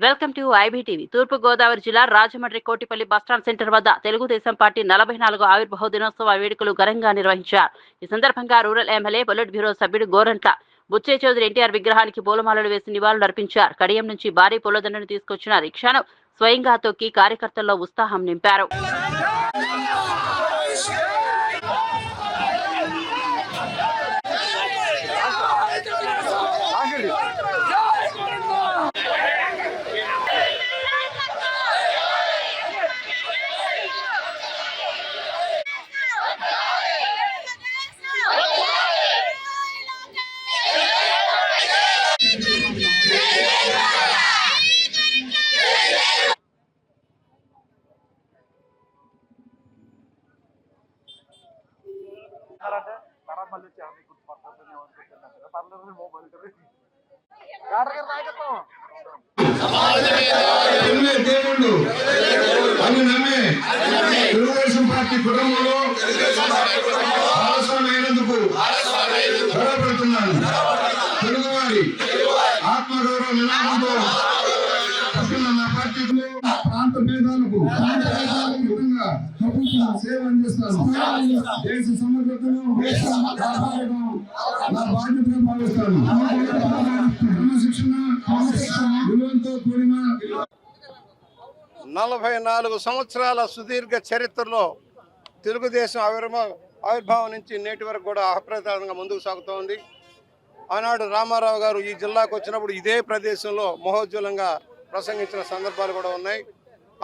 Welcome to IBTV. తూర్పు గోదావరి జిల్లా Rajahmundry Kotipalli bus stand centre వద్ద తెలుగుదేశం పార్టీ 44వ ఆవిర్భావ దినోత్సవ వేడుకలు ఘనంగా నిర్వహించారు. ఈ సందర్భంగా రూరల్ ఎమ్మెల్యే పొలిట్ బ్యూరో సభ్యుడు గోరంట్ల బుచ్చయ్య చౌదరి ఎన్టీఆర్ విగ్రహానికి పూలమాలలు వేసి నివాళులర్పించారు. కడియం నుంచి భారీ పూలదండను తీసుకొచ్చిన రిక్షాను స్వయంగా తొక్కి కార్యకర్తల్లో ఉత్సాహం నింపారు. దేవుళ్ళు అని నమ్మే తెలుగుదేశం పార్టీ కుటుంబంలో భాగస్వామైనందుకు గర్వపడుతున్నాను. తెలుగువారి ఆత్మగౌరవ నినాదంతో నా పార్టీలో ప్రాంత భేదాలకు సేవ అందిస్తాను. దేశ సమగ్రతను నా బాధ్యతగా భావిస్తాను. క్రమశిక్షణ విలువలతో కూడిన 44 సంవత్సరాల సుదీర్ఘ చరిత్రలో తెలుగుదేశం ఆవిర్భావం నుంచి నేటి వరకు కూడా అప్రతిహతంగా ముందుకు సాగుతోంది. ఆనాడు రామారావు గారు ఈ జిల్లాకు వచ్చినప్పుడు ఇదే ప్రదేశంలో మహోజ్వలంగా ప్రసంగించిన సందర్భాలు కూడా ఉన్నాయి.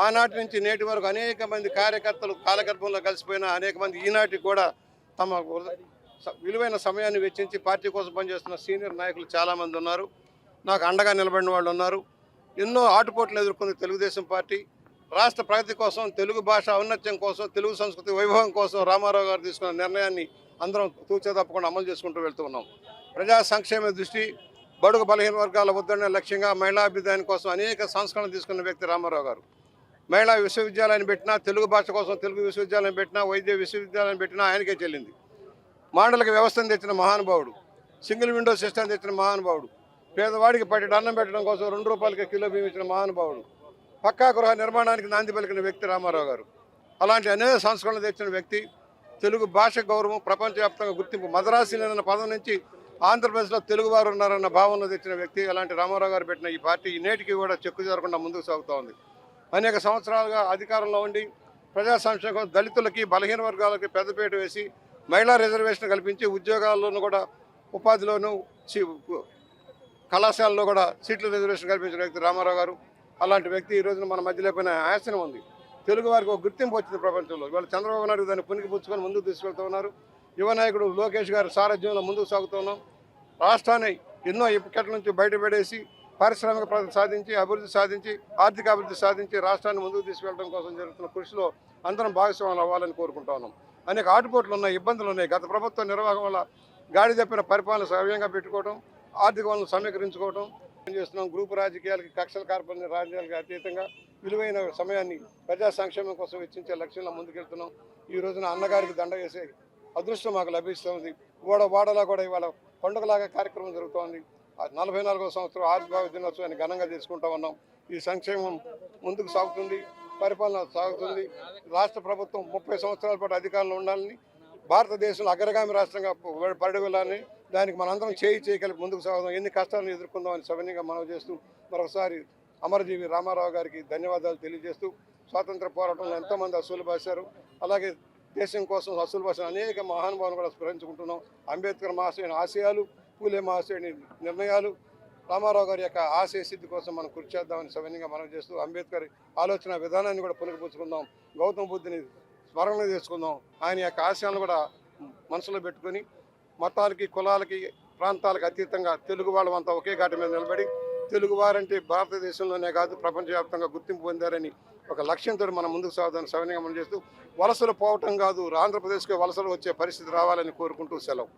ఆనాటి నుంచి నేటి వరకు అనేక మంది కార్యకర్తలు కాలగర్భంలో కలిసిపోయిన అనేక మంది ఈనాటికి కూడా తమ విలువైన సమయాన్ని వెచ్చించి పార్టీ కోసం పనిచేస్తున్న సీనియర్ నాయకులు చాలామంది ఉన్నారు. నాకు అండగా నిలబడిన వాళ్ళు ఉన్నారు. ఎన్నో ఆటుపోట్లు ఎదుర్కొంది తెలుగుదేశం పార్టీ. రాష్ట్ర ప్రగతి కోసం, తెలుగు భాష ఔన్నత్యం కోసం, తెలుగు సంస్కృతి వైభవం కోసం రామారావు గారు తీసుకున్న నిర్ణయాన్ని అందరం తూచే తప్పకుండా అమలు చేసుకుంటూ వెళ్తూ ఉన్నాం. ప్రజా సంక్షేమ దృష్టి, బడుగు బలహీన వర్గాల ఉద్ధరణ లక్ష్యంగా మహిళా అభ్యుదయం కోసం అనేక సంస్కరణలు తీసుకున్న వ్యక్తి రామారావు గారు. మహిళా విశ్వవిద్యాలయాన్ని పెట్టినా, తెలుగు భాష కోసం తెలుగు విశ్వవిద్యాలయం పెట్టినా, వైద్య విశ్వవిద్యాలయం పెట్టినా ఆయనకే చెల్లింది. మాండలిక వ్యవస్థను తెచ్చిన మహానుభావుడు, సింగిల్ విండో సిస్టమ్ తెచ్చిన మహానుభావుడు, పేదవాడికి పట్టి అన్నం పెట్టడం కోసం 2 రూపాయలకి కిలో బియ్యం ఇచ్చిన మహానుభావుడు, పక్కా గృహ నిర్మాణానికి నాంది పలికిన వ్యక్తి రామారావు గారు. అలాంటి అనేక సంస్కరణలు తెచ్చిన వ్యక్తి. తెలుగు భాష గౌరవం, ప్రపంచవ్యాప్తంగా గుర్తింపు, మద్రాసీలు అన్న పదం నుంచి ఆంధ్రప్రదేశ్లో తెలుగువారు ఉన్నారన్న భావనలో తెచ్చిన వ్యక్తి. అలాంటి రామారావు గారు పెట్టిన ఈ పార్టీ నేటికి కూడా చెక్కు జరగకుండా ముందుకు సాగుతూ ఉంది. అనేక సంవత్సరాలుగా అధికారంలో ఉండి ప్రజా సంక్షేమం, దళితులకి, బలహీన వర్గాలకి పెద్దపీట వేసి మహిళా రిజర్వేషన్ కల్పించి ఉద్యోగాల్లోనూ కూడా, ఉపాధిలోనూ, కళాశాలలో కూడా సీట్ల రిజర్వేషన్ కల్పించిన వ్యక్తి రామారావు గారు. అలాంటి వ్యక్తి ఈ రోజున మన మధ్యలో పోయిన ఆశనం ఉంది. తెలుగు వారికి ఒక గుర్తింపు వచ్చింది ప్రపంచంలో. ఇవాళ చంద్రబాబు నాయుడు దాన్ని పునికి పుచ్చుకొని ముందుకు తీసుకెళ్తూ ఉన్నారు. యువ నాయకుడు లోకేష్ గారి సారథ్యంలో ముందుకు సాగుతున్నాం. రాష్ట్రాన్ని ఎన్నో ఇక్కట్ల నుంచి బయటపడేసి పారిశ్రామిక ప్రగతి సాధించి, అభివృద్ధి సాధించి, ఆర్థిక అభివృద్ధి సాధించి రాష్ట్రాన్ని ముందుకు తీసుకెళ్లడం కోసం జరుగుతున్న కృషిలో అందరం భాగస్వాములు అవ్వాలని కోరుకుంటా ఉన్నాం. అనేక ఆటుపోట్లు ఉన్నాయి, ఇబ్బందులు ఉన్నాయి. గత ప్రభుత్వ నిర్వాహం వల్ల గాడి తప్పిన పరిపాలన సవ్యంగా పెట్టుకోవడం, ఆర్థిక వనరులు సమీకరించుకోవడం చేస్తున్నాం. గ్రూపు రాజకీయాలకి, కక్షల కార్పొరేషన్ రాజకీయాలకి అతీతంగా విలువైన సమయాన్ని ప్రజా సంక్షేమం కోసం వెచ్చించే లక్ష్యంలో ముందుకెళ్తున్నాం. ఈ రోజున అన్నగారికి దండ వేసే అదృష్టం మాకు లభిస్తుంది. వాడలా కూడా ఇవాళ పండుగలాగా కార్యక్రమం జరుగుతోంది. 44వ సంవత్సరం ఆవిర్భావ దినోత్సవాన్ని ఘనంగా చేసుకుంటా ఉన్నాం. ఈ సంక్షేమం ముందుకు సాగుతుంది, పరిపాలన సాగుతుంది. రాష్ట్ర ప్రభుత్వం 30 సంవత్సరాల పాటు అధికారంలో ఉండాలని, భారతదేశంలో అగ్రగామి రాష్ట్రంగా పడివెళ్ళాలని, దానికి మనందరం చేయగలిపి ముందుకు సాగుదాం. ఎన్ని కష్టాలను ఎదుర్కొందామని సవినీయంగా మనవి చేస్తూ మరొకసారి అమరజీవి రామారావు గారికి ధన్యవాదాలు తెలియజేస్తూ, స్వాతంత్ర పోరాటంలో ఎంతోమంది అసూలు బాశారు. అలాగే దేశం కోసం అసూలు బాసిన అనేక మహానుభావులు కూడా స్మరించుకుంటున్నాం. అంబేద్కర్ మహాశయుని ఆశయాలు, పూలే మహాశయుని నిర్ణయాలు, రామారావు గారి యొక్క ఆశయ సిద్ధి కోసం మనం కృషి చేద్దామని సవినీయంగా మనవి చేస్తూ, అంబేద్కర్ ఆలోచన విధానాన్ని కూడా పునరుపుచ్చుకుందాం. గౌతమ బుద్ధుని స్మరణ చేసుకుందాం. ఆయన యొక్క ఆశయాలను కూడా మనసులో పెట్టుకొని మతాలకి, కులాలకి, ప్రాంతాలకు అతీతంగా తెలుగు వాళ్ళంతా ఒకే ఘాటి మీద నిలబడి తెలుగువారంటే భారతదేశంలోనే కాదు ప్రపంచవ్యాప్తంగా గుర్తింపు పొందారని ఒక లక్ష్యంతో మనం ముందుకు సాగుదాన్ని సవినీయంగా మనం చేస్తూ, వలసలు పోవటం కాదు, ఆంధ్రప్రదేశ్కి వలసలు వచ్చే పరిస్థితి రావాలని కోరుకుంటూ సెలవు.